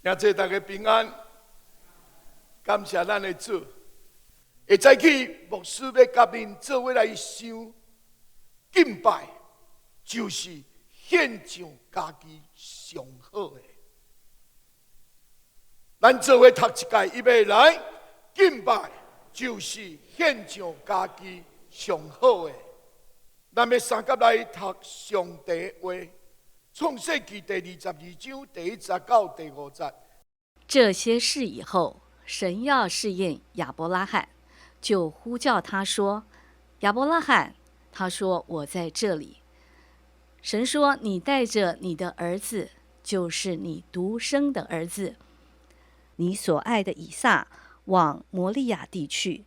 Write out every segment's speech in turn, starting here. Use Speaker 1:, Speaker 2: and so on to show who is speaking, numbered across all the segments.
Speaker 1: 愿做大家平安，感谢咱的主。会早起牧师要甲恁做伙来想敬拜，就是献上家己上好的。咱做伙读一届，预备来，敬拜就是献上家己上好的。咱要三甲来读上帝话。创世纪第22章第1节到第5节。
Speaker 2: 这些事以后，神要试验亚伯拉罕，就呼叫他说：“亚伯拉罕。”他说：“我在这里。”神说：“你带着你的儿子，就是你独生的儿子，你所爱的以撒，往摩利亚地去，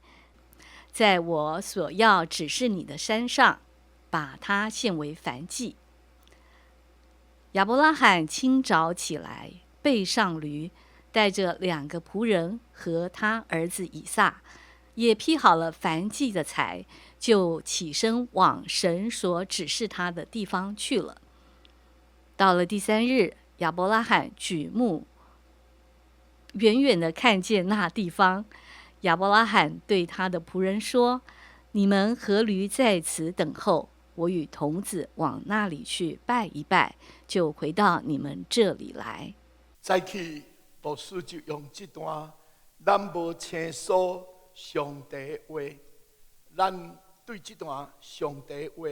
Speaker 2: 在我所要指示你的山上，把他献为燔祭。”亚伯拉罕清早起来，背上驴，带着2个仆人和他儿子以撒，也劈好了燔祭的柴，就起身往神所指示他的地方去了。到了第3日，亚伯拉罕举目远远地看见那地方。亚伯拉罕对他的仆人说：“你们和驴在此等候，我与童子往那里去拜一拜，就回到你们这里来。”
Speaker 1: 早起牧师就用这段咱无清楚上帝的话，咱对这段上帝的话，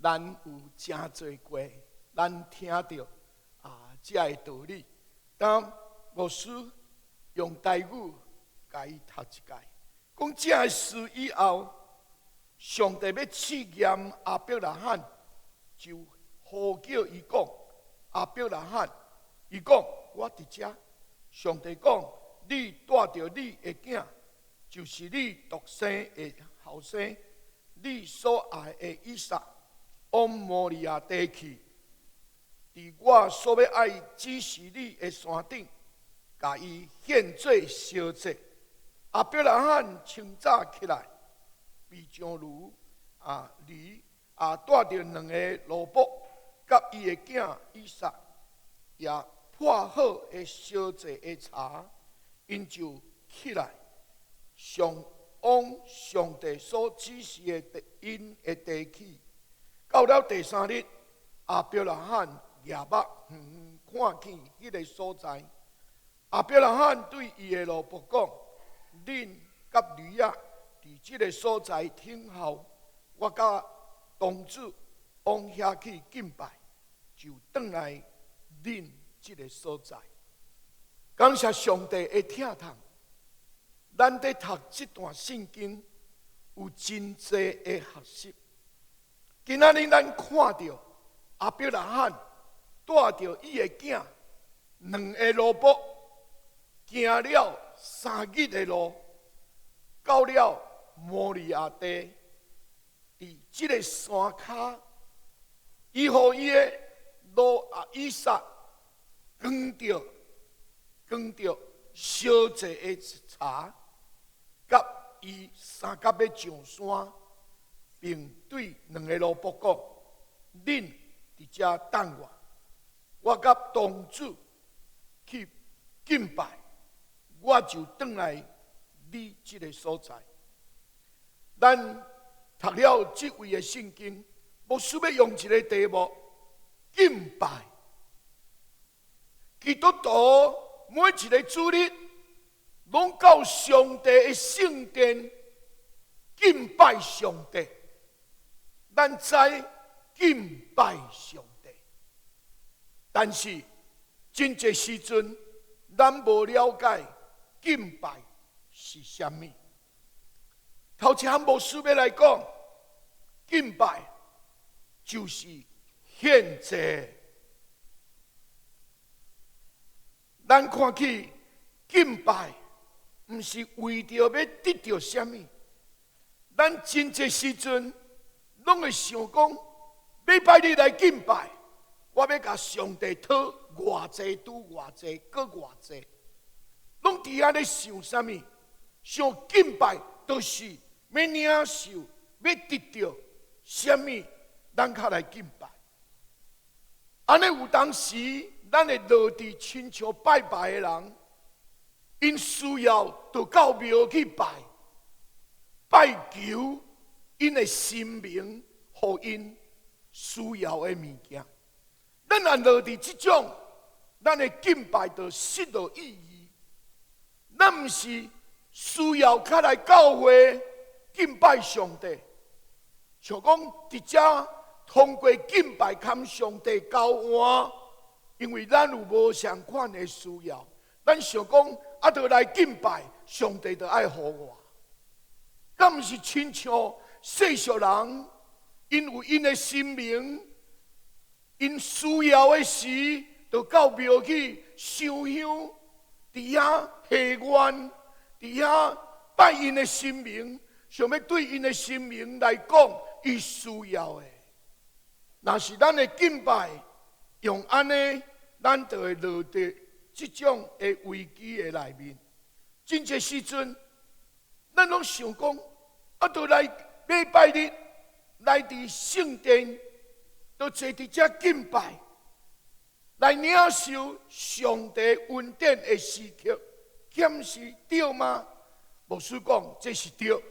Speaker 1: 咱有真多过，咱听到这个道理。当牧师用台语甲伊读一届，讲这个事以后，上帝要试验亚伯拉罕，就呼叫伊讲：“亚伯拉罕，伊讲我伫遮。”上帝讲：“你带着你的囝，就是你独生的后生，你所爱的以撒，往摩利亚地去，伫我所要爱指示你的山顶，甲伊献做烧祭。”亚伯拉罕清早起来，背上驴带着2个萝卜，甲伊的囝以撒，也破好的烧祭的柴，因就起来，往上帝所指示的因的地去。到了第3日，亚伯拉罕举目看见迄个所在，亚伯拉罕对伊的萝卜讲：“恁甲驴仔伫即个所在听候，我甲童子往遐去敬拜，就转来恁即个所在。”感谢上帝的疼痛，咱在读这段圣经有真侪的学习。今仔日咱看到亚伯拉罕带着伊的囝2个萝卜，行了3日的路，到了摩利亚地，伫这个山骹，伊互伊的以撒扛着烧祭的柴，甲伊三甲要上山，并对2个萝卜讲：“恁伫遮等我，我甲童子去敬拜，我就转来你这个所在。”咱读了这位的圣经，牧师要用一个题目：敬拜。基督徒每一个主日，拢到上帝的圣殿敬拜上帝。咱知敬拜上帝，但是真侪时阵，咱无了解敬拜是啥物。头一项牧师要来讲，敬拜就是献祭。咱看起敬拜，毋是为着要得到啥物，咱真侪时阵拢会想讲，礼拜日来敬拜，我要甲上帝讨偌济拄偌济，搁偌济，拢伫遐咧想啥物？想敬拜就是要领受，要得到啥物，咱较来敬拜。安尼有当时，咱会落地亲像拜拜的人，因需要就到庙去拜，拜求因的神明，互因需要的物件。咱若落地这种，咱的敬拜就失了意义。咱毋是需要较来教会敬拜上帝，像讲伫遮通过敬拜跟上帝交换，因为咱有无相款的需要，咱想讲啊，就来敬拜上帝，就爱互我。敢毋是亲像世俗人，因有因的神明，因需要的时，就到庙去烧香，伫遐祈愿，伫遐拜因的神明，想要对因的神明来讲，伊需要的。若是咱的敬拜用安尼，咱就会落伫这种的危机的内面。真侪时阵，咱拢想讲，啊，就来礼拜日来伫圣殿，就坐伫遮敬拜，来领受上帝恩典的时刻，欠是对吗？牧师讲这是对，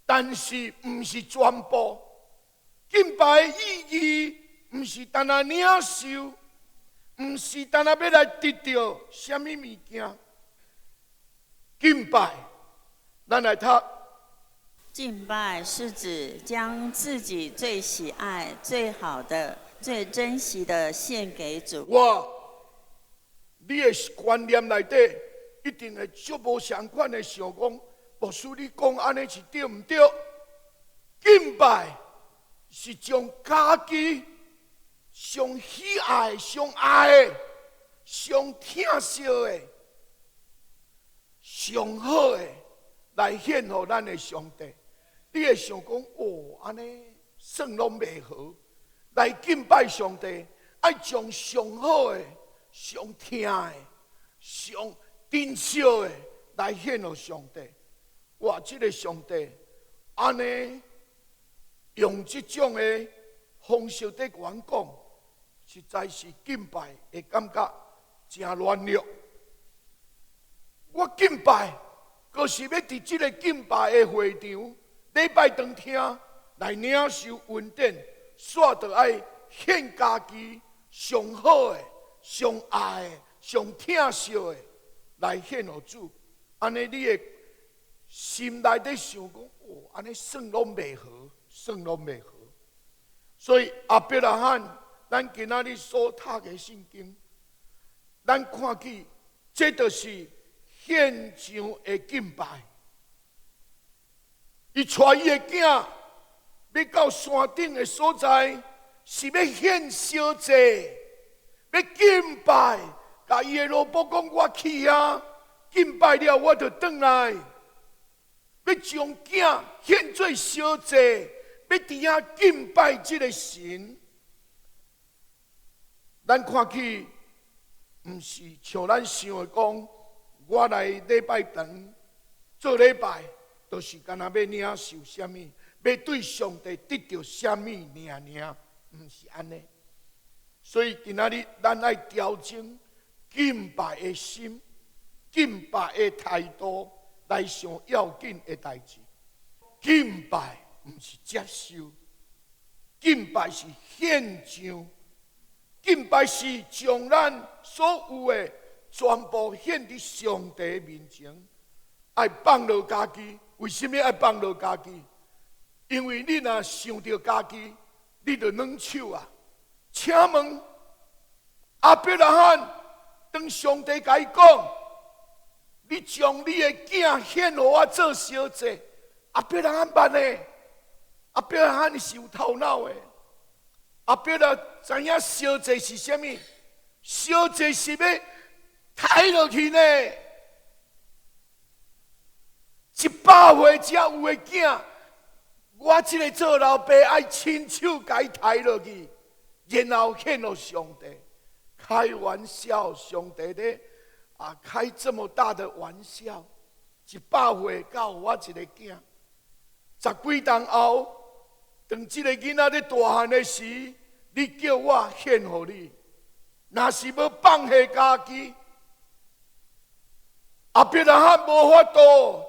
Speaker 1: 但是毋是全部。敬拜的意义，毋是单单领受，毋是单单要来得到什么物件。敬拜，咱来读。
Speaker 3: 敬拜是指将自己最喜爱、最好的、最珍惜的献给主。
Speaker 1: 你的观念内底一定会足无相款的想讲，牧师你讲安尼是对毋对？敬拜是将家己上喜爱、上爱的、上疼惜的、上好的来献予咱的上帝。你会想讲，安尼算拢袂好，来敬拜上帝，爱将上好的、上疼的、上珍惜的来献予上帝。这个上帝安尼用这种的方式在跟阮讲，实在是敬拜的感觉真软弱。我敬拜，就是要伫这个敬拜的会场，礼拜当天来领受恩典，煞就爱献家己上好的、上爱的、上疼惜的来献予主。安尼你的心内底想讲，安尼算拢袂好。算拢袂好，所以亚伯拉罕，咱今仔日所读的圣经，咱看起，这就是献上的敬拜。伊带伊的囝要到山顶的所在，是要献烧祭，要敬拜。甲伊的老婆讲：“我去啊，敬拜了，我就转来，要将囝献做烧祭。”要伫遐敬拜这个神，咱看起毋是像咱想的讲，我来礼拜堂做礼拜，就是干那要领受什么，要对上帝得到什么，毋是安尼。所以今仔日咱爱调整敬拜的心、敬拜的态度，来上要紧的代志。敬拜毋是接受，敬拜是献上，敬拜是将咱所有的全部献伫上帝面前，爱放落家己。为什么爱放落家己？因为你若想到家己，你就软手啊！请问亚伯拉罕，当上帝甲伊讲，你将你的囝献予我做烧祭，亚伯拉罕办呢？亚伯拉罕是有头脑的，亚伯拉知影烧祭是啥物？烧祭是要抬落去呢？100岁才有的囝，我这个做老爸爱亲手甲伊抬落去，然后献予上帝。开玩笑，上帝咧开这么大的玩笑，100岁才有我一个囝，10几年后。当这个囡仔咧大汉的时，你叫我献予你，若是要放下家己，阿伯拉罕无法度，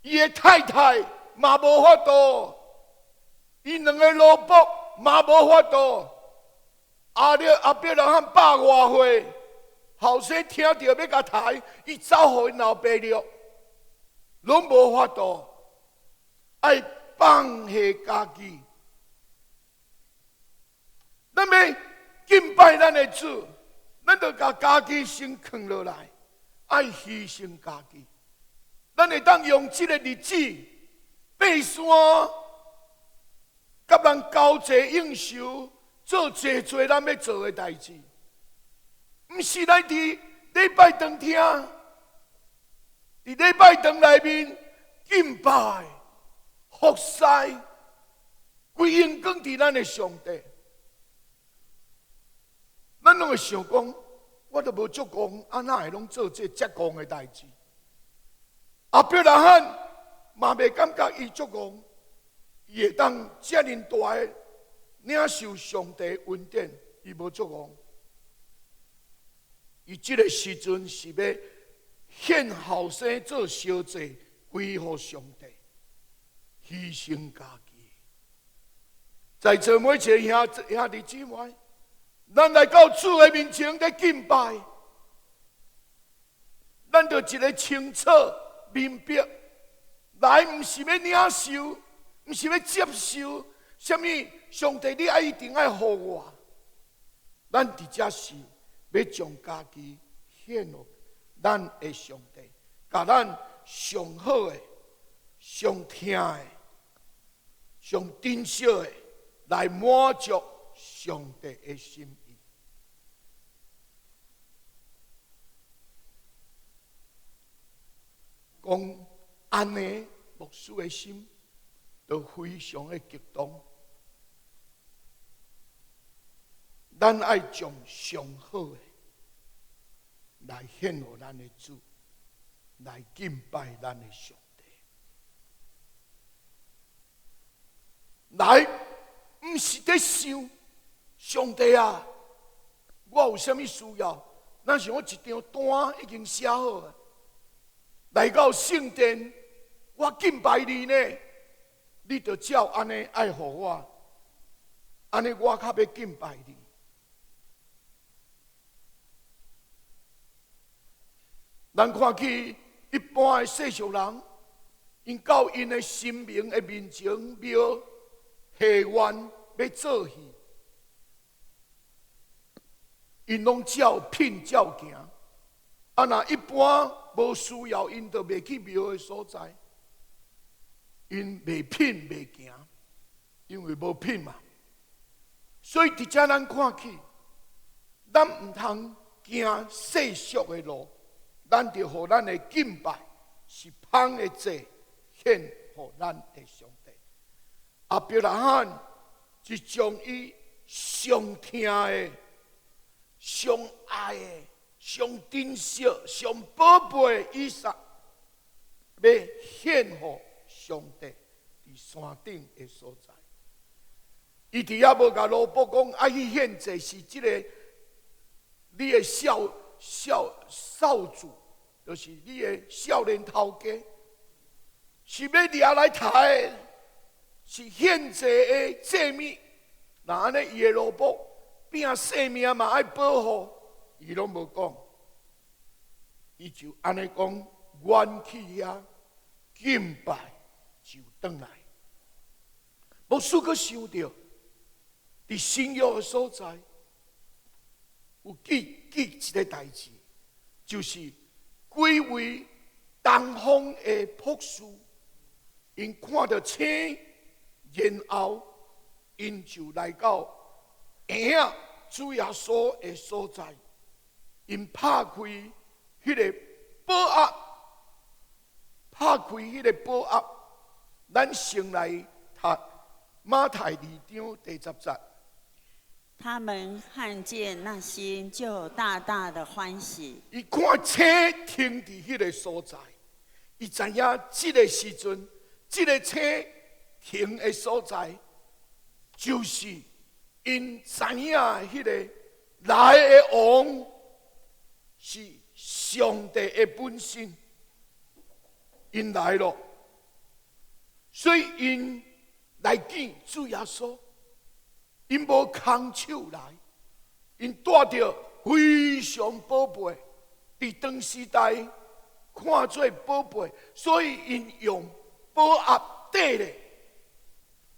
Speaker 1: 伊的太太嘛无法度，伊两个老婆嘛无法度。阿伯拉罕百外岁，后生听到要甲抬，伊走互因老爸了，拢无法度，爱放下家己。咱要敬拜咱的主，咱就把家己先放落来，爱牺牲家己。咱会当用这个日子爬山，甲人交际应酬，做侪咱要做的代志，毋是来伫礼拜堂听，伫礼拜堂内面敬拜、服侍、归荣光伫咱的上帝。咱拢会想讲，我都无足讲，安那会拢做这遮讲的代志？阿伯拉罕嘛未感觉伊足讲，伊会当遮尔大的领受上帝恩典，伊无足讲。伊这个时阵是要献后生做烧祭，归乎上帝，牺牲家己。在座每一个兄弟姊妹。咱来到主的面前在敬拜，咱就一个清楚明白，来不是要领受，不是要接受，什么上帝你一定爱护我，咱伫遮是要将家己献予咱的上帝，甲咱上好的、上听的、上珍惜的来满足上帝的心意。讲安尼，牧师的心都非常的激动。咱爱将上好的来献予咱的主，来敬拜咱的上帝。来，毋是在想上帝啊，我有啥物需要？咱想我一张单已经写好了。来到圣殿，我敬拜你呢，你就照安尼爱护我，安尼我较要敬拜你。咱看去一般的世俗人，因到因的神明的面前庙下愿要做戏，因拢照品照行。啊，若一般无需要，因就袂去庙的所在，因袂品袂行，因为无品嘛。所以伫遮咱看去，咱毋通行世俗的路，咱就互咱的敬拜是芳的祭献互咱的上帝。阿伯拉罕就将伊上听的、上爱的。上珍惜、上宝贝的以撒，要献予上帝伫山顶的所在。伊伫遐无甲罗伯讲，爱去献祭是即个你的少主，就是你的少年头家，是要掠来抬的，是献祭的祭物。那安尼，伊的罗伯拼性命嘛爱保护。伊拢无讲，伊就安尼讲，愿去遐敬拜就转来。牧师阁想到，伫新约的所在，有记一个代志，就是几位东方的博士，因看到星，然后因就来到婴仔主耶稣的所在。因拍开迄个宝盒，拍开迄个宝盒，咱先来读马太2章第10节。
Speaker 3: 他们看见那星，就大大的欢喜。
Speaker 1: 伊看星停伫迄个所在，伊知影即个时阵，即个星停的所在，就是因知影迄个来的王是上帝的本身，因来了，所以因来见主耶稣，因无空手来，因带着非常宝贝，在当时代看做宝贝，所以因用宝盒底咧，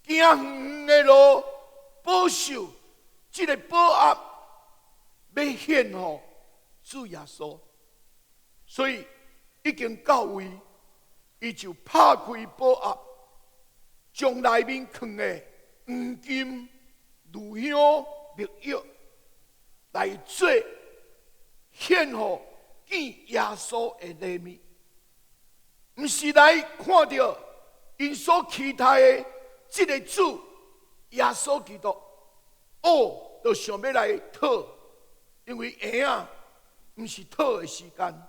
Speaker 1: 行远的路保守这个宝盒，要献给主耶稣，所以已经到位，伊就拍开宝盒，将内面藏的黄金、乳香、蜜药来做献给见耶稣的礼物，不是来看到因所期待的这个主耶稣基督，就想要来讨，因为婴仔不是讨的时间，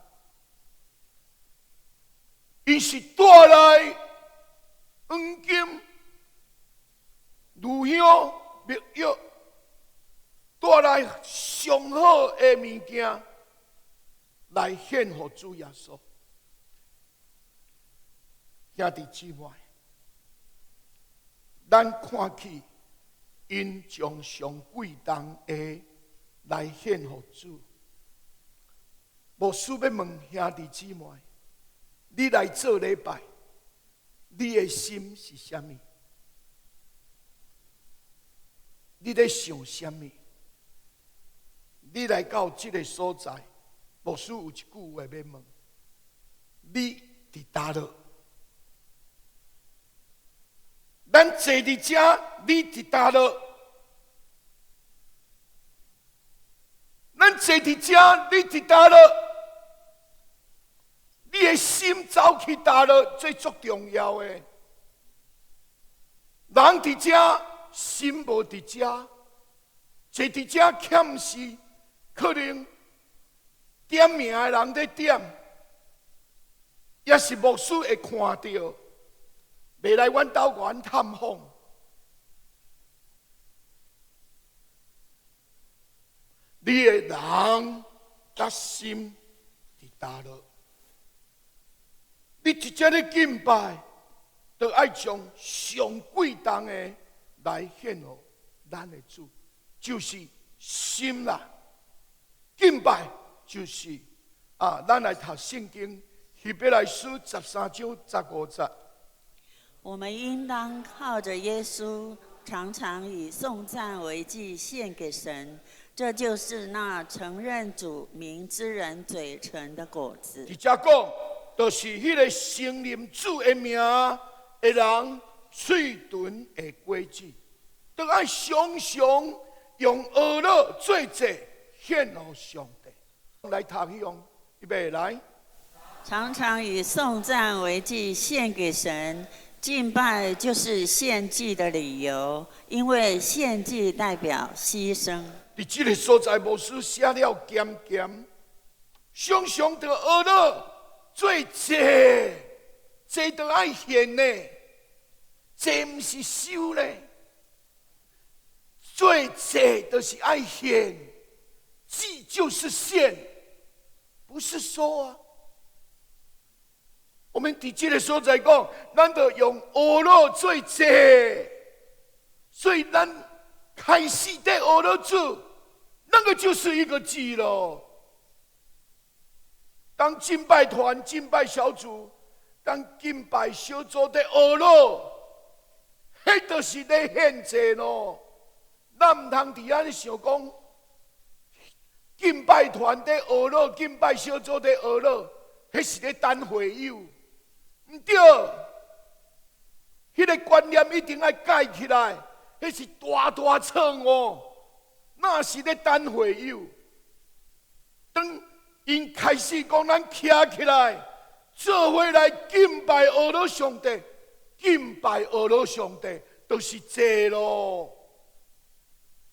Speaker 1: 因是带来黄金、乳香、蜜药，带来上好的物件来献给主耶稣。兄弟姊妹，咱看起因将上贵重的来献给主，无需要问兄弟姊妹，你来做礼拜，你的心是什么？你在想什么？你来到这个所在，无需有一句话要问：你伫叨落？咱坐伫遮，你伫叨落？咱坐伫遮，你伫叨落？你的心走去叨落，最足重要的。人伫遮，心无伫遮，坐伫遮欠是可能点名的人在点，也是牧师会看到。袂来阮兜园探访，你的人甲心伫叨落？你直接咧敬拜，就爱将上贵重的来献给咱的主，就是心啦。敬拜就是咱来读圣经，希伯来书13章15节。
Speaker 3: 我们应当靠着耶稣，常常以颂赞为祭献给神，这就是那承认主名之人嘴唇的果子。
Speaker 1: 直接讲，就是迄个承认主的名的人嘴唇的果子，都爱常常用恶乐做祭献给上帝。来读迄样，预备来。
Speaker 3: 常常以颂赞为祭献给神。敬拜就是献祭的理由，因为献祭代表牺牲。
Speaker 1: 伫这个所在，牧师写了咸咸，常常着学了做祭，祭着爱献呢，祭唔是收呢，做祭就是爱献，祭就是献，不是收啊。我们伫这个所在讲，咱就用学了做祭，所以咱开始在学了做，那个就是一个祭了。当敬拜团、敬拜小组、当敬拜小组在学了，迄就是在献祭咯。咱唔通伫遐想讲，敬拜团在学了，敬拜小组在学了，迄是咧等会友。唔对，迄个观念一定要改起来。迄是大大错误，那是咧等会友。当因开始讲咱徛起来，做伙来敬拜俄罗上帝，敬拜俄罗上帝，就是这咯。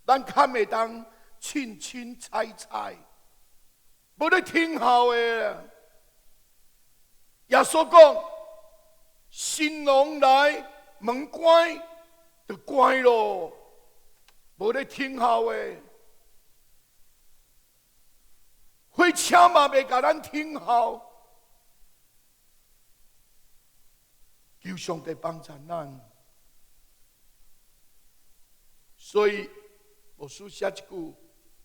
Speaker 1: 咱看袂当清清彩彩，无咧听候的。耶稣讲。新郎来，门关就关咯，无咧听候的。请嘛袂甲咱听候。求上帝帮助咱。所以牧师写一句，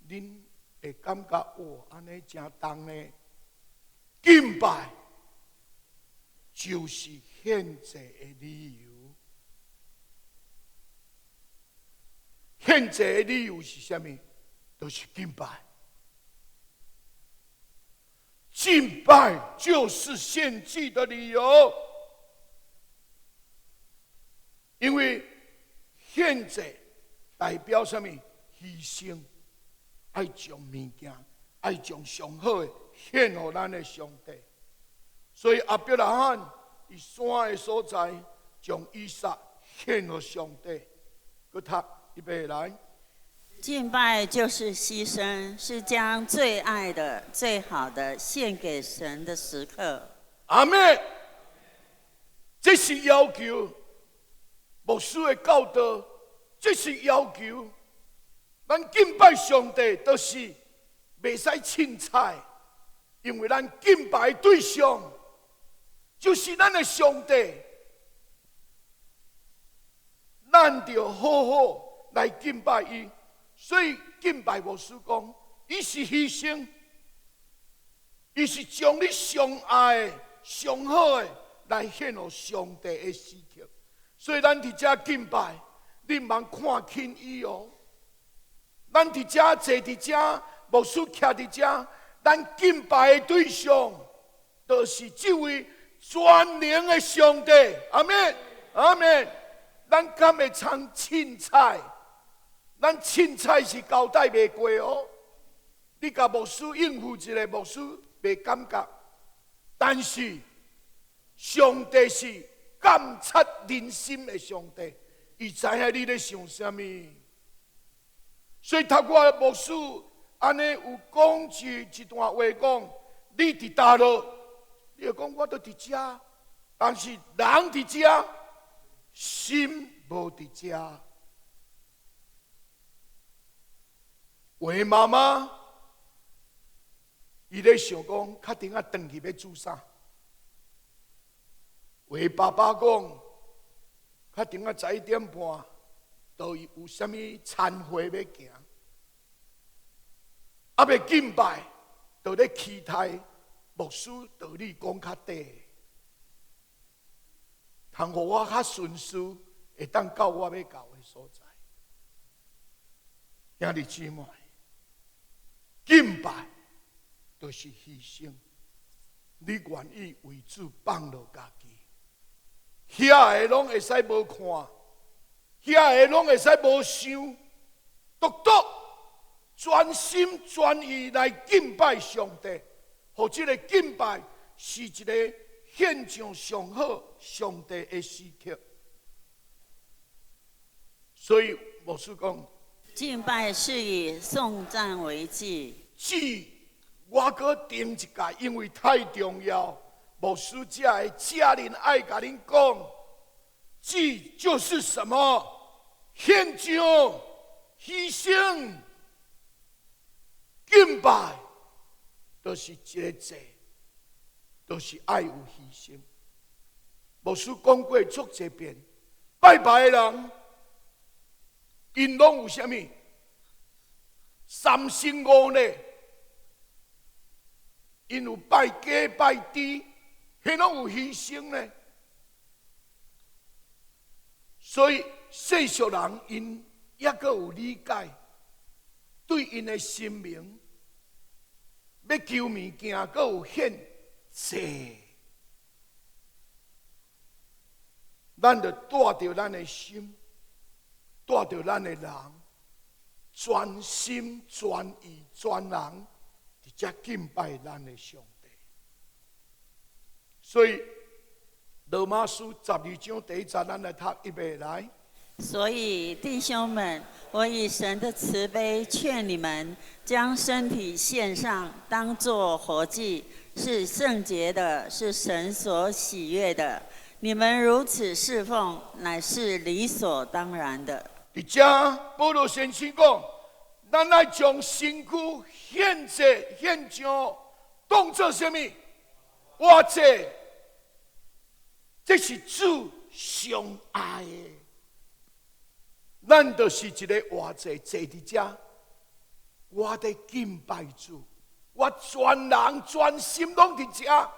Speaker 1: 恁会感觉哇，安尼真重呢。敬拜就是献祭的理由。献祭的理由是什么？就是敬拜。敬拜就是献祭的理由，因为献祭代表什么？牺牲，爱将物件，爱将上好的献给咱的上帝。所以亚伯拉罕伫山的所在，将以撒献给上帝。佮读预备来。
Speaker 3: 敬拜就是牺牲，是将最爱的、最好的献给神的时刻。
Speaker 1: 阿们，这是要求牧师的教导，这是要求。咱敬拜上帝，都是袂使凊彩，因为咱敬拜的对象就是咱的上帝，咱就好好来敬拜伊。所以敬拜牧师讲，伊是牺牲，伊是将你上爱的、上好的来献给上帝的时刻。所以咱伫遮敬拜，你毋通看轻伊哦。咱伫遮坐伫遮，牧师徛伫遮，咱敬拜的对象，就是这位全能的上帝。阿们，阿们。咱敢会常凊彩？咱凊彩是交代袂过哦。你甲牧师应付一个，牧师袂感觉。但是上帝是监察人心的上帝，伊知影你咧想什么。所以读我牧师安尼有讲一段话讲，你伫倒落，你就讲我都伫遮，但是人伫遮，心无伫遮。为妈妈，伊咧想讲，确定啊，转去要煮啥？为爸爸讲，确定啊，11点半，都有啥物餐会要行？啊，要敬拜，都咧期待牧师道理讲较短，通互我较顺遂，会当到我要到的所在。兄弟姊妹。敬拜就是牺牲，你愿意为主放落家己，遐个拢会使无看，遐个拢会使无想，独独专心专意来敬拜上帝，互这个敬拜是一个献上上好上帝的时刻。所以牧师讲。
Speaker 3: 敬拜是以颂赞为祭。
Speaker 1: 祭，我搁定一届，因为太重要。牧师家的家人爱甲恁讲，祭就是什么？献上、牺牲、敬拜，都是一个祭，都是爱有牺牲。牧师讲过足一遍，拜拜的人。因拢有啥物三生五礼？因有拜假拜猪，迄拢有牺牲呢。所以世俗人因也阁有理解，对因的生命要求物件，阁有献祭。咱就带着咱的心。带着咱的人，专心专意专人，伫遮敬拜咱的上帝。所以罗马书12章第1节，咱来读预备来。
Speaker 3: 所以弟兄们，我以神的慈悲劝你们，将身体献上，当作活祭，是圣洁的，是神所喜悦的。你们如此侍奉，乃是理所当然的。
Speaker 1: 伫遮，保罗先生讲：咱来将身躯献祭献上，当作什么？活祭，这是主上爱的。咱就是一个活祭，坐伫遮，我伫敬拜主，我全人全心拢伫遮，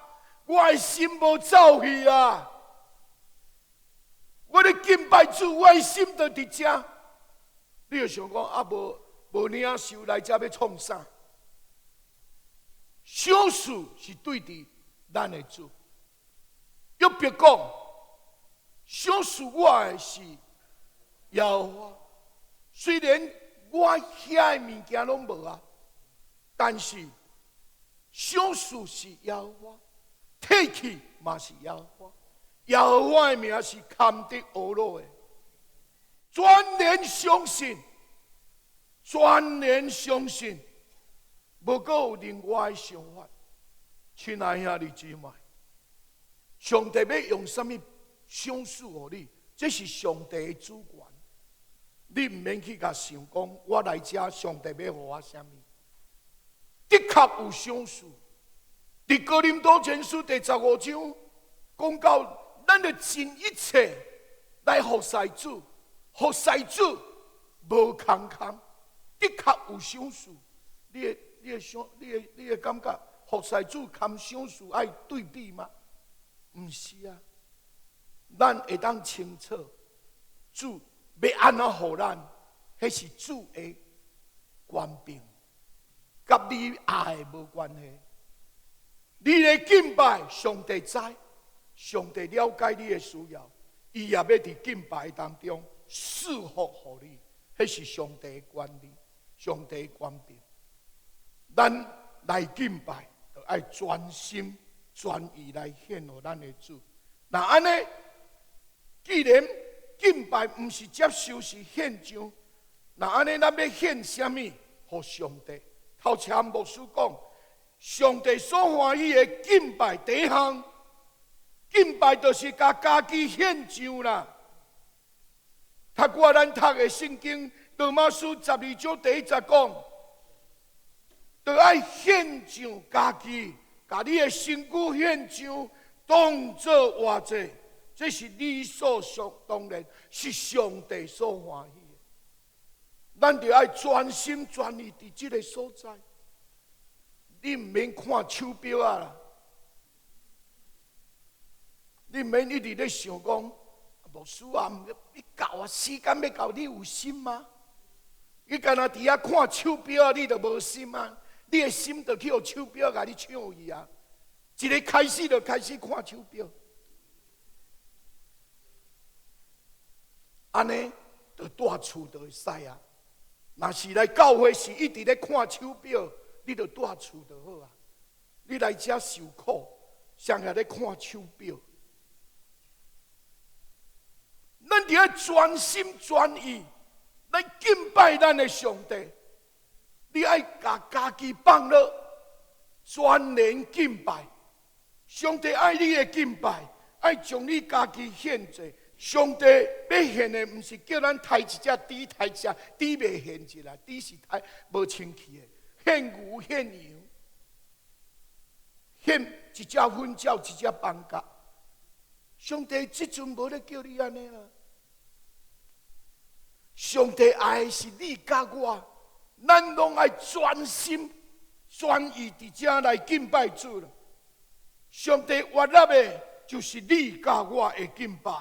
Speaker 1: 我的心无走去啊！我咧敬拜主，我的心就伫遮。你就想讲啊，无领受来遮要创啥？小事是对伫咱的主。约别讲，小事我的是耶和华。虽然我遐的物件拢无啊，但是小事是耶和华，退去嘛是耶和华。耶和华的名是堪得恶落的，全然相信，全然相信，无阁有另外的想法。亲爱兄弟姊妹，上帝要用什么赏赐予你？这是上帝的主权，你唔免去甲想讲，我来遮上帝要予我什么？的确有赏赐。伫哥林多前书第15章讲到。咱要尽一切来服侍主，服侍主无空空，的确有赏赐。你会感觉服侍主含赏赐爱对比吗？唔是啊，咱会当清楚主要安怎予咱，迄是主的权柄，甲你爱的无关系。你的敬拜，上帝知。上帝了解你的需要，伊也要伫敬拜当中赐福予你，迄是上帝的管理，上帝的权柄。咱来敬拜，就要专心专意来献予咱的主。那安尼，既然敬拜毋是接受，是献上，那安尼咱要献什么？予上帝。头前牧师讲，上帝所欢喜的敬拜第一项。敬拜就是甲家己献上啦。读过咱读的圣经，罗马书12章第1节讲，就爱献上家己，甲你的身躯献上，当作活祭，这是理所当然，是上帝所欢喜的。咱就爱专心专意伫这个所在，你唔免看手表啊啦。你免一直咧想讲，牧师啊，你到啊，时间要到，你有心吗？你干那伫遐看手表，你就无心啊？你的心就去互手表甲你抢去啊！一个开始就开始看手表，安尼就大厝就会使啊。若是来教会是一直咧看手表，你就大厝就好啊。你来遮受苦，上下咧看手表。咱伫遐专心专意来敬拜咱的上帝，你爱甲家己放落，全然敬拜。上帝爱你的敬拜，爱将你家己献祭。上帝要献的，毋是叫咱抬一只猪，抬一只猪袂献起来，猪是抬无清气的。献牛、献羊，献一只粉鸟、一只邦甲。上帝即阵无咧叫你安尼啦。上帝爱的是你甲我，咱拢爱专心专意伫遮来敬拜主了。上帝悦纳的就是你甲我的敬拜，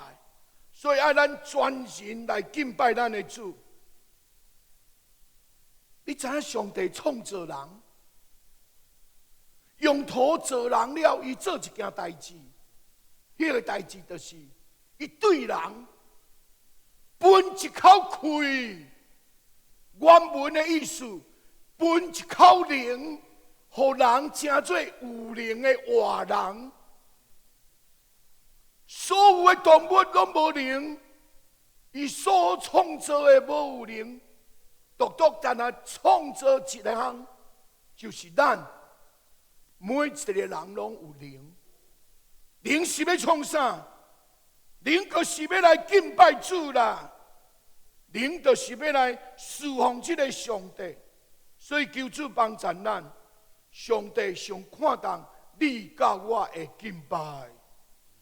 Speaker 1: 所以爱咱专心来敬拜咱的主。你知影上帝创造人，用土造人了，伊做一件代志，迄个代志就是伊对人分一口气。原文的意思，分一口灵，互人成做有灵的活人。所有的动物拢无灵，伊所创造的无有灵，独独单单创造一项，就是咱每一个人拢有灵。灵是要创啥？灵就是要来敬拜主啦。灵就是要来侍奉这个上帝，所以求主帮助咱。上帝上看重你甲我的敬拜，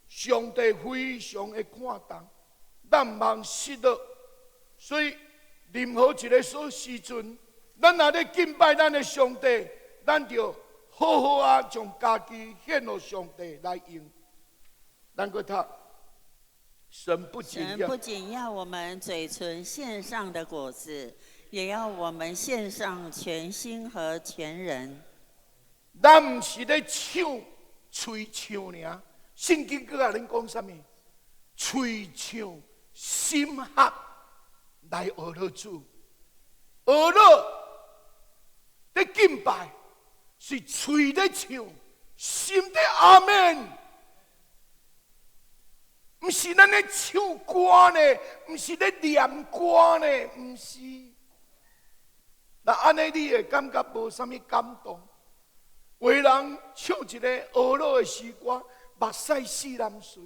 Speaker 1: 上帝非常的看重，咱毋通失落。所以任何一个时阵，咱若咧敬拜咱的上帝，咱就好好啊，将家己献予上帝来用。咱个读，神不仅
Speaker 3: 要我们嘴唇献上的果子，也要我们献上全心和全人。
Speaker 1: 咱毋是咧唱嘴唱尔，圣经搁甲恁讲啥物？嘴唱心合来学乐主，学乐咧敬拜是嘴咧唱，心咧阿门。毋是咱咧唱歌呢，毋是咧念歌呢，毋是。那安尼你会感觉无啥物感动？有人唱一个俄罗的诗歌，目屎四淋水，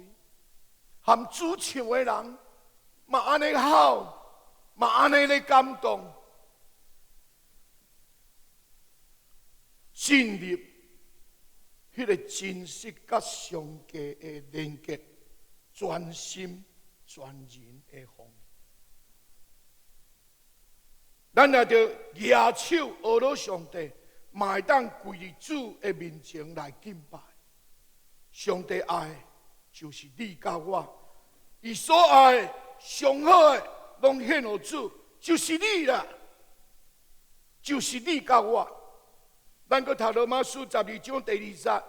Speaker 1: 含主唱的人嘛安尼好，嘛安尼咧感动，进入迄个真实甲上帝的连结，全心全人的奉。咱也着举手学罗上帝。嘛会当跪伫主的面前来敬拜。上帝爱就是你甲我，伊所爱上好的拢献予主，就是你啦，就是你甲我。咱个读罗马书12章第2节。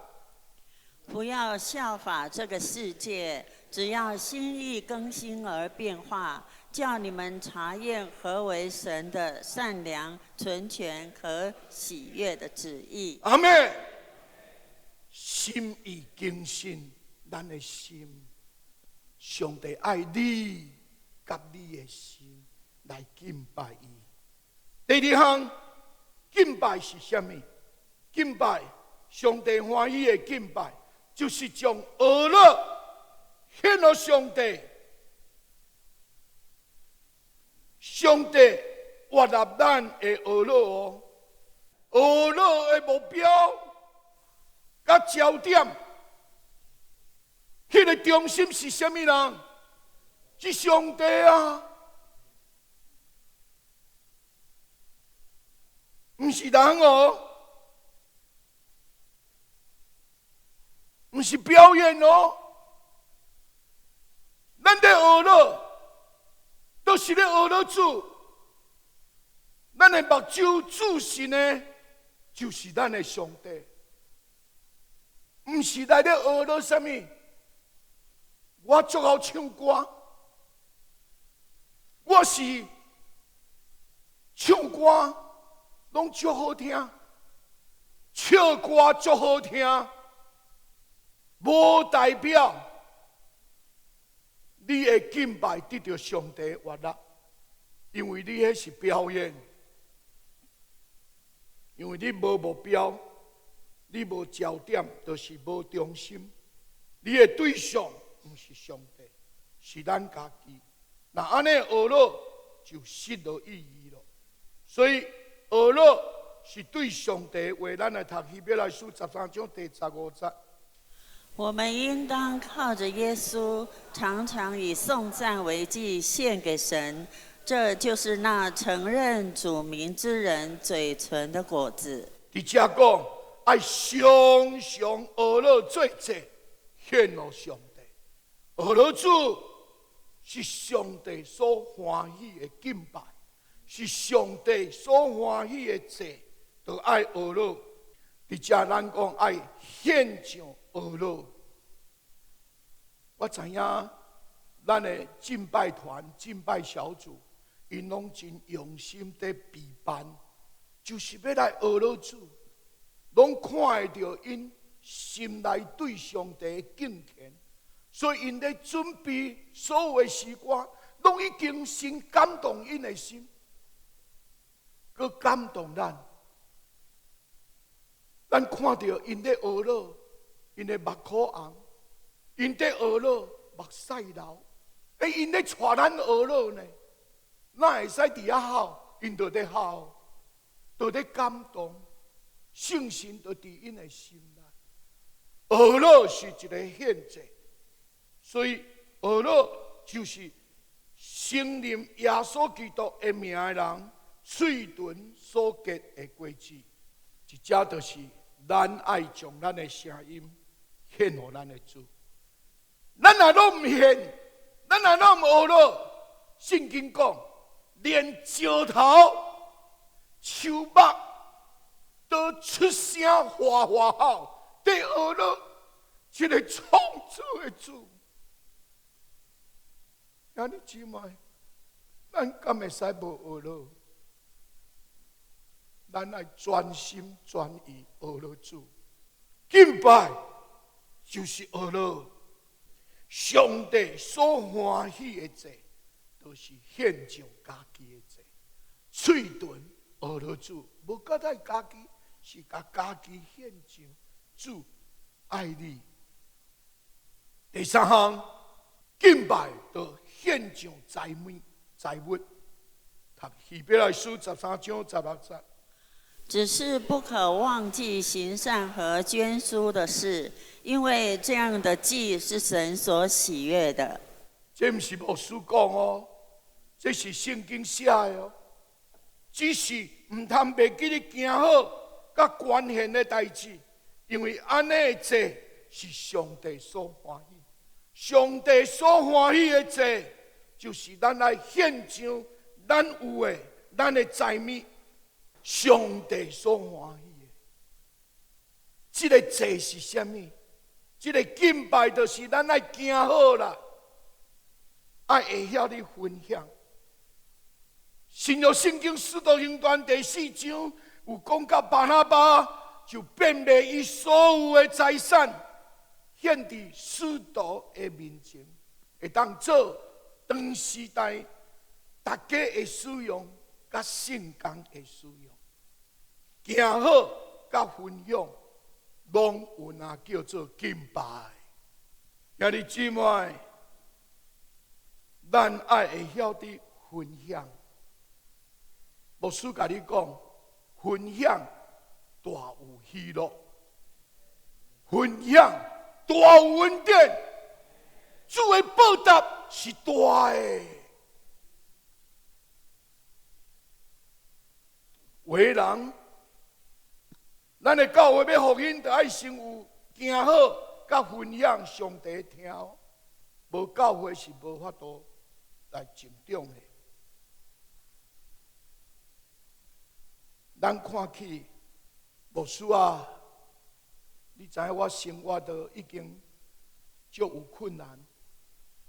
Speaker 3: 不要效法这个世界，只要心意更新而变化，叫你们查验何为神的善良、纯全和喜悦的旨意。
Speaker 1: 阿们。心意更新，咱的心，上帝爱你，甲你的心来敬拜伊。第二项，敬拜是啥物？敬拜，上帝欢喜的敬拜。就是将恶乐献予上帝，上帝悦纳咱的恶乐哦。恶乐的目标甲焦点，迄个中心是啥物人？是上帝啊，毋是人哦。不是表演哦，咱在学乐，都是咧学乐主。咱的目睭注视呢，就是咱的上帝，不是来咧学乐什么。我足好唱歌，我是唱歌拢足好听，唱歌足好听。无代表你的敬拜得到上帝悦纳，因为你迄是表演，因为你无目标，你无焦点，就是无中心。你的对象不是上帝，是咱家己。那安尼学乐就失了意义了。所以学乐是对上帝话，咱来读希伯来书13章第15节。
Speaker 3: 我们应当靠着耶稣，常常以颂赞为祭献给神，这就是那承认主名之人嘴唇的果子。
Speaker 1: 伫遮讲，爱常常学乐做祭，献予上帝。学乐主是上帝所欢喜的敬拜，是上帝所欢喜的祭，就爱学乐。伫遮咱讲爱献上学乐。我知影，咱的敬拜团、敬拜小组，因拢真用心在备办，就是要来学乐主，拢看会到因心内对上帝的敬虔，所以因在准备所有的诗歌，拢已经先感动因的心，佮感动咱。咱看到因在学乐，因的目眶红。因在学乐目屎流，因在带咱学乐呢。哪会使伫遐哭？因就伫哭，就伫感动，圣神就伫因的心内。俄勒是一个献祭，所以俄勒就是承认耶稣基督的名的人，嘴唇所结的果子。一者就是咱爱将咱的声音献给咱的主。咱若拢唔献，咱若拢唔俄勒，圣经讲，连石头、树木都出声哗哗吼。第二了，这个创造的主，兄弟姊妹，咱敢会使无学了？咱要专心专意学了主，敬拜就是学了。上帝所欢喜的祭，都是献上家己的祭。嘴唇学了主，无甲咱家己，是甲家己献上。主爱你。第三项，敬拜就献上财物。读希伯来书13章16节。
Speaker 3: 只是不可忘记行善和捐书的事，因为这样的祭是神所喜悦的。
Speaker 1: 这不是牧师讲哦，这是圣经写的哦。只是唔通袂记你行好甲捐献的代志。因为安尼的祭是上帝所欢喜，上帝所欢喜的祭，就是咱来献上咱有的、咱的财物，上帝所欢喜的。这个祭是什么？这个敬拜就是咱来行好啦，爱会晓你分享。新约圣经使徒行传第4章有讲到巴拿巴。就变卖伊所有的财产，献伫使徒的面前，会当做当时代大家的使用，甲圣工的使用，行好甲分享，拢有那叫做敬拜。兄弟姊妹，咱爱会晓得分享。牧师甲你讲，分享。大有喜乐，分享大有恩典，主的报答是大的。为人，咱的教会要福音，就爱先有行好，甲分享上帝听。无教会是无法度来成长的。咱看起。牧师啊，你知影我生活都已经足有困难，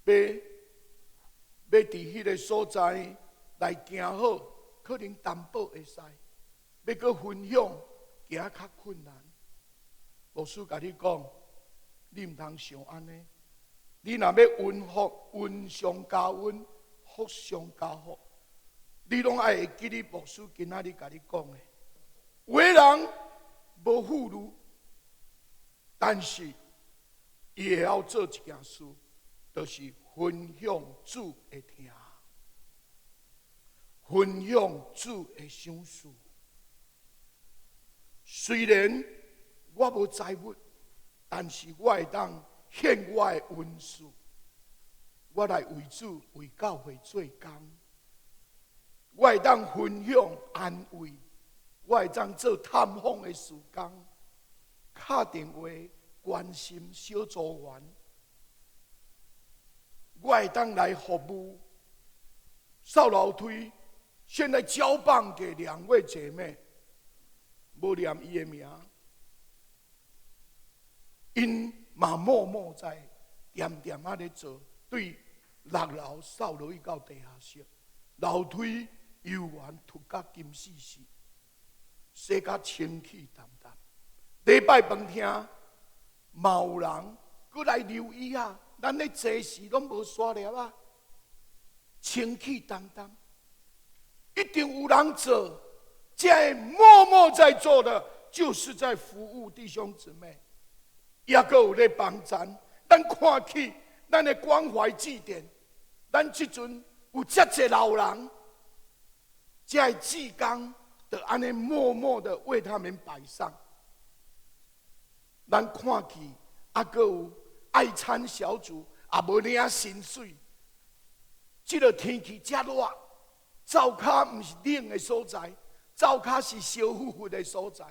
Speaker 1: 要伫迄个所在来行好，可能担保会使；要搁分享，行较困难。牧师甲你讲，你唔通想安尼。你若要运福，运上加运，福上加福，你拢爱会记你牧师今仔日甲你讲的，为人。无富裕，但是伊会晓做一件事，就是分享主的听，分享主的赏赐。虽然我无财物，但是我会当献我的恩赐，我来为主为教会做工，我会当分享安慰。我会当做探访的时间，打电话关心小组员。我会当来服务。少老推现在交棒给2位姐妹，无念伊的名，因嘛默默在点点啊咧做，对6楼扫落去到地下室，楼梯游园突甲金死死。洗甲清气淡淡，礼拜饭厅嘛有人搁来留意啊，咱咧坐时拢无刷了啊，清气淡淡，一定有人做，这默默在做的，就是在服务弟兄姊妹，也搁有咧帮咱。咱看起咱的关怀祭典，咱即阵有遮济老人，这些志工就安尼默默的为他们摆上。咱看去，还阁有爱餐小组，也无领薪水。这个天气这热，灶骹不是冷的所在，灶骹是烧乎乎的所在，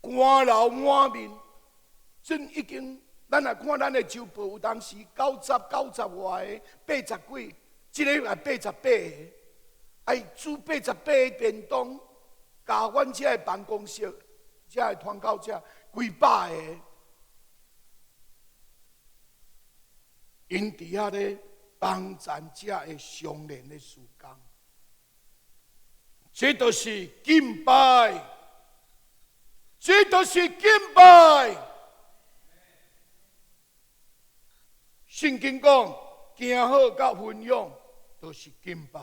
Speaker 1: 汗流满面。真已经，咱来看咱的周报，有当时90外个80几，这个也88个，哎，煮88个便当，加阮这的办公室，这的团购者几百个，因伫遐咧帮咱这的相连的时间，这就是敬拜，这就是敬拜。圣经讲，行好甲分享都是敬拜。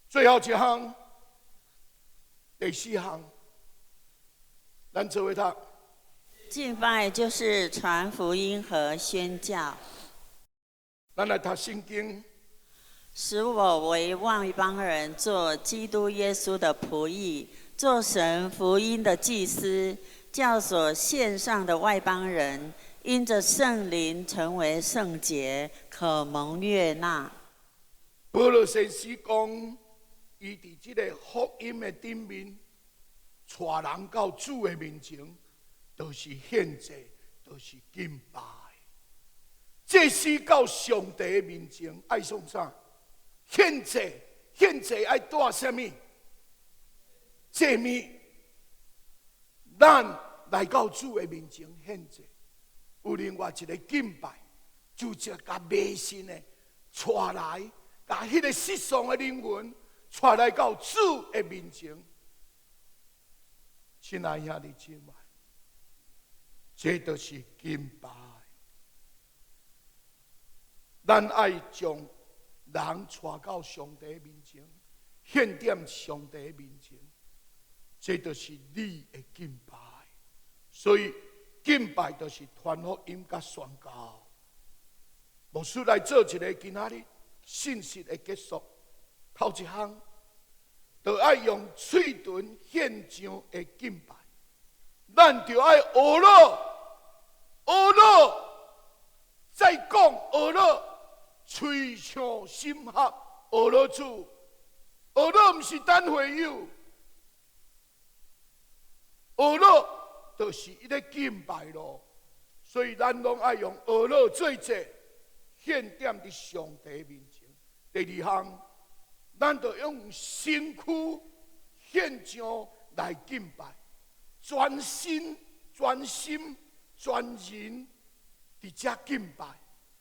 Speaker 1: 最后一项，第4项，咱做伙读。
Speaker 3: 敬拜就是传福音和宣教。
Speaker 1: 咱来读圣经。
Speaker 3: 使我为外邦人做基督耶稣的仆役，做神福音的祭司，教所献上的外邦人，因着圣灵成为圣洁，可蒙悦纳。
Speaker 1: 保罗先生讲，伊伫这个福音的顶面，带人到主的面前，都是献祭，都是敬拜。这是到上帝的面前，爱送啥？献祭，献祭爱带什么？祭物。咱来到主的面前献祭。有另外一个敬拜，就是甲迷信的带来，甲迄个世上的灵魂带来到主的面前。亲爱兄弟姐妹，这就是敬拜。咱爱将人带到上帝面前，献点上帝面前，这就是你的敬拜。所以敬拜就是传福音甲宣教。牧师来做一个今仔日信息的结束。头一项，就爱用嘴唇献上的敬拜，咱就爱学了，再讲学了。嘴唱心合，学了主，学了不是单会友，学了就是一个敬拜咯。所以咱拢爱用学了做者，献点伫上帝面前。第2项，咱就用身躯献上来敬拜，专心、专人伫遮敬拜。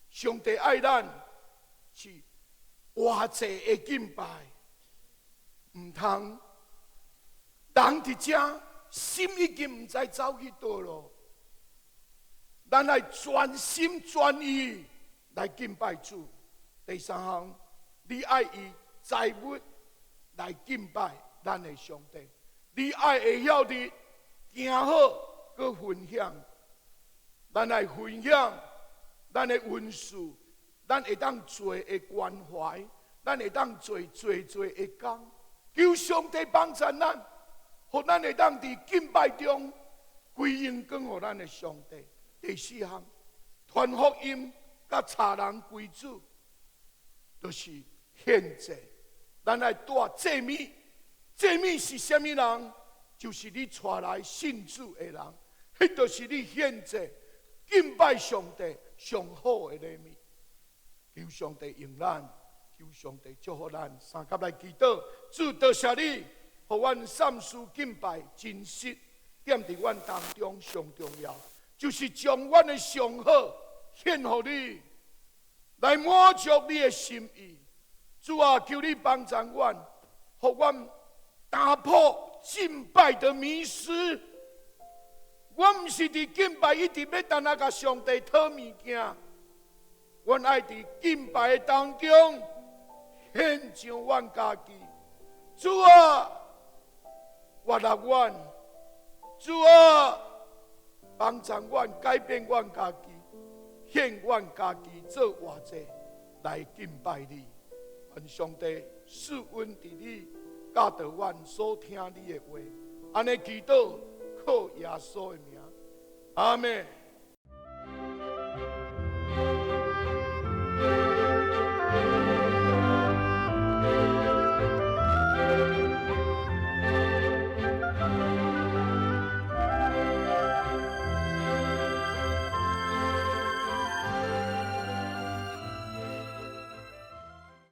Speaker 1: 上帝爱咱。是偌济的敬拜，唔通人伫遮心已经唔知走去倒咯。咱来专心专意来敬拜主。第3项，你爱以财物来敬拜咱的上帝，你爱会晓得行好，佮分享。咱来分享咱的恩赐。咱会当做的关怀，咱会当做的工，求上帝帮助咱，互咱会当伫敬拜中归荣光互咱的上帝。第4项，传福音甲差人归主，就是献祭。咱来带祭物，祭物是啥物人？就是你带来信主的人，迄就是你献祭敬拜上帝上好的礼物。求上帝用咱，求上帝祝福咱。三甲来祈祷，主多谢你，互阮善事敬拜真实，点伫阮当中上重要，就是将阮的上好献予你，来满足你的心意。主啊，求你帮助阮，互阮打破敬拜的迷失。阮毋是伫敬拜一直要等下甲上帝讨物件。阮爱伫敬拜的当中献上阮家己，主啊，悦纳阮，主啊，帮助阮改变阮家己，献阮家己做活祭来敬拜你。愿上帝赐恩伫你，教导阮所听你的话。安尼祈祷，靠耶稣的名，阿门。